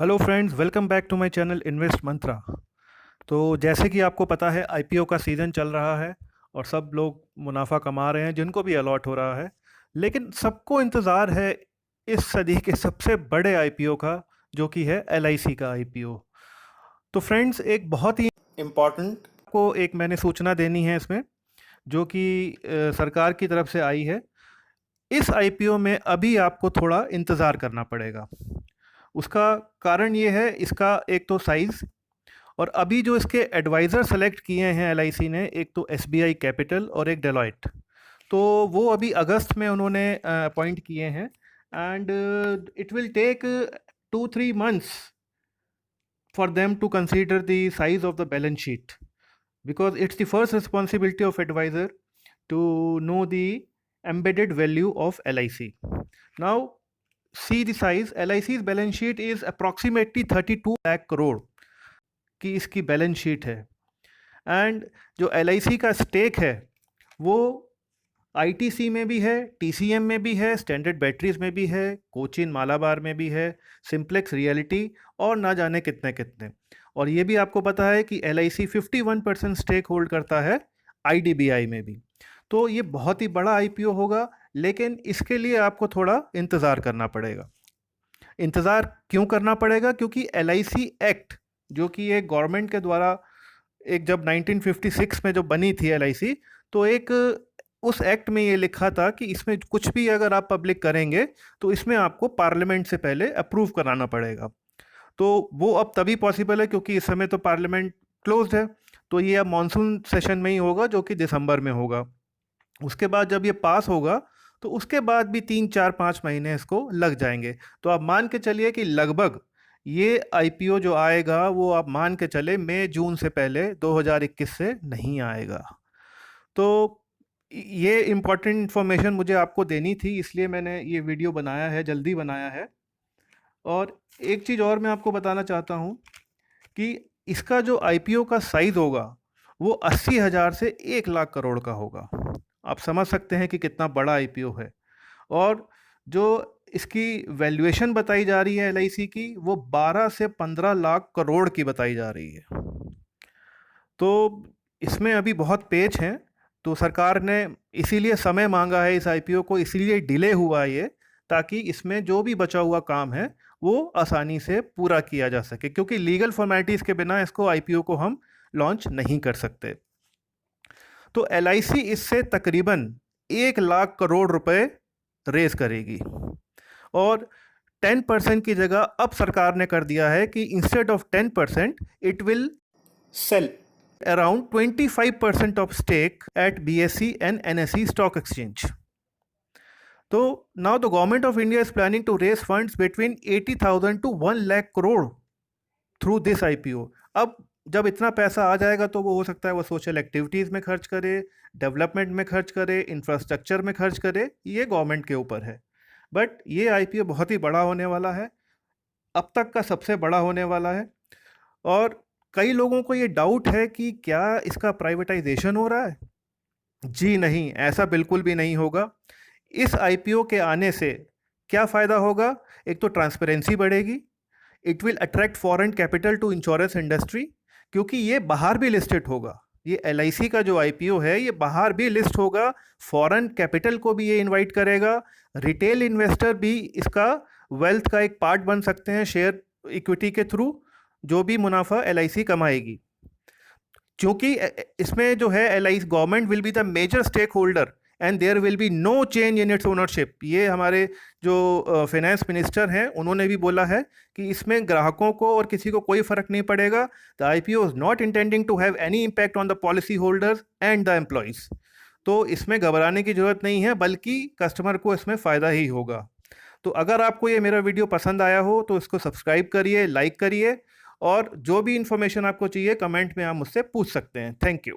Hello friends, welcome back to my channel invest Mantra. तो जैसे कि आपको पता है, आईपीओ का सीज़न चल रहा है और सब लोग मुनाफा कमा रहे हैं जिनको भी अलॉट हो रहा है। लेकिन सबको इंतज़ार है इस सदी के सबसे बड़े आईपीओ का, जो कि है एलआईसी का आईपीओ। तो फ्रेंड्स, एक बहुत ही इम्पॉर्टेंट को एक मैंने सूचना देनी है इसमें, जो कि सरकार की तरफ से आई है। इस आईपीओ में अभी आपको थोड़ा इंतज़ार करना पड़ेगा। उसका कारण ये है, इसका एक तो साइज़, और अभी जो इसके एडवाइज़र सेलेक्ट किए हैं एलआईसी ने, एक तो एसबीआई कैपिटल और एक डेलॉयट। तो वो अभी अगस्त में उन्होंने अपॉइंट किए हैं, and it will take 2-3 months for them to consider the size of the balance sheet, because it's the first responsibility of advisor to know the embedded value of LIC. Now, see the size. LIC's balance sheet is approximately 32 lakh crore की इसकी balance sheet है। And जो LIC का stake है वो ITC में भी है, टीसीएम में भी है, स्टैंडर्ड बैटरीज में भी है, कोचिन मालाबार में भी है, सिंप्लेक्स रियलिटी और ना जाने कितने कितने। और ये भी आपको पता है कि LIC 51% स्टेक होल्ड करता है IDBI में भी। तो ये बहुत ही बड़ा आईपीओ होगा, लेकिन इसके लिए आपको थोड़ा इंतज़ार करना पड़ेगा। इंतज़ार क्यों करना पड़ेगा? क्योंकि LIC एक्ट, जो कि एक गवर्नमेंट के द्वारा एक जब 1956 में जो बनी थी LIC, तो एक उस एक्ट में ये लिखा था कि इसमें कुछ भी अगर आप पब्लिक करेंगे तो इसमें आपको पार्लियामेंट से पहले अप्रूव कराना पड़ेगा। तो वो अब तभी पॉसिबल है क्योंकि इस समय तो पार्लियामेंट क्लोज्ड है। तो ये अब मानसून सेशन में ही होगा, जो कि दिसंबर में होगा। उसके बाद जब ये पास होगा तो उसके बाद भी 3-4-5 महीने इसको लग जाएंगे। तो आप मान के चलिए कि लगभग ये आईपीओ जो आएगा वो आप मान के चले मई जून से पहले 2021 से नहीं आएगा। तो ये इम्पॉर्टेंट इन्फॉर्मेशन मुझे आपको देनी थी, इसलिए मैंने ये वीडियो बनाया है, जल्दी बनाया है। और एक चीज़ और मैं आपको बताना चाहता हूँ कि इसका जो आईपीओ का साइज़ होगा वो 80,000 से 1 लाख करोड़ का होगा। आप समझ सकते हैं कि कितना बड़ा आईपीओ है। और जो इसकी वैल्यूएशन बताई जा रही है एलआईसी की, वो 12 से 15 लाख करोड़ की बताई जा रही है। तो इसमें अभी बहुत पेच हैं। तो सरकार ने इसीलिए समय मांगा है इस आईपीओ को, इसीलिए डिले हुआ ये, ताकि इसमें जो भी बचा हुआ काम है वो आसानी से पूरा किया जा सके, क्योंकि लीगल फॉर्मेलिटीज़ के बिना इसको आईपीओ को हम लॉन्च नहीं कर सकते। तो एलआईसी इससे तकरीबन 1 लाख करोड़ रुपए रेज करेगी। और 10% की जगह अब सरकार ने कर दिया है कि instead of 10% it will sell around 25% of stake at BSE and NSE stock exchange. So now the government of India is planning to raise funds between 80,000 to 1 lakh crore through this IPO. अब जब इतना पैसा आ जाएगा तो वो हो सकता है वो सोशल एक्टिविटीज़ में खर्च करे, डेवलपमेंट में खर्च करे, इंफ्रास्ट्रक्चर में खर्च करे, ये गवर्नमेंट के ऊपर है। बट ये आईपीओ बहुत ही बड़ा होने वाला है, अब तक का सबसे बड़ा होने वाला है। और कई लोगों को ये डाउट है कि क्या इसका प्राइवेटाइजेशन हो रहा है। जी नहीं, ऐसा बिल्कुल भी नहीं होगा। इस आईपीओ के आने से क्या फ़ायदा होगा? एक तो ट्रांसपेरेंसी बढ़ेगी, it will attract foreign capital to insurance industry, क्योंकि ये बाहर भी लिस्टेड होगा। ये एलआईसी का जो आईपीओ है ये बाहर भी लिस्ट होगा, फॉरेन कैपिटल को भी ये इनवाइट करेगा, रिटेल इन्वेस्टर भी इसका वेल्थ का एक पार्ट बन सकते हैं शेयर इक्विटी के थ्रू, जो भी मुनाफा एलआईसी कमाएगी। क्योंकि इसमें जो है LIC government will be the major stake holder and there will be no change in its ownership. ये हमारे जो फाइनेंस मिनिस्टर हैं उन्होंने भी बोला है कि इसमें ग्राहकों को और किसी को कोई फ़र्क नहीं पड़ेगा। The IPO is not intending to have any impact on the policy holders and the employees. तो इसमें घबराने की ज़रूरत नहीं है, बल्कि कस्टमर को इसमें फ़ायदा ही होगा। तो अगर आपको ये मेरा वीडियो पसंद आया हो तो इसको सब्सक्राइब करिए, लाइक करिए, और जो भी इन्फॉर्मेशन आपको चाहिए कमेंट में आप मुझसे पूछ सकते हैं। Thank you.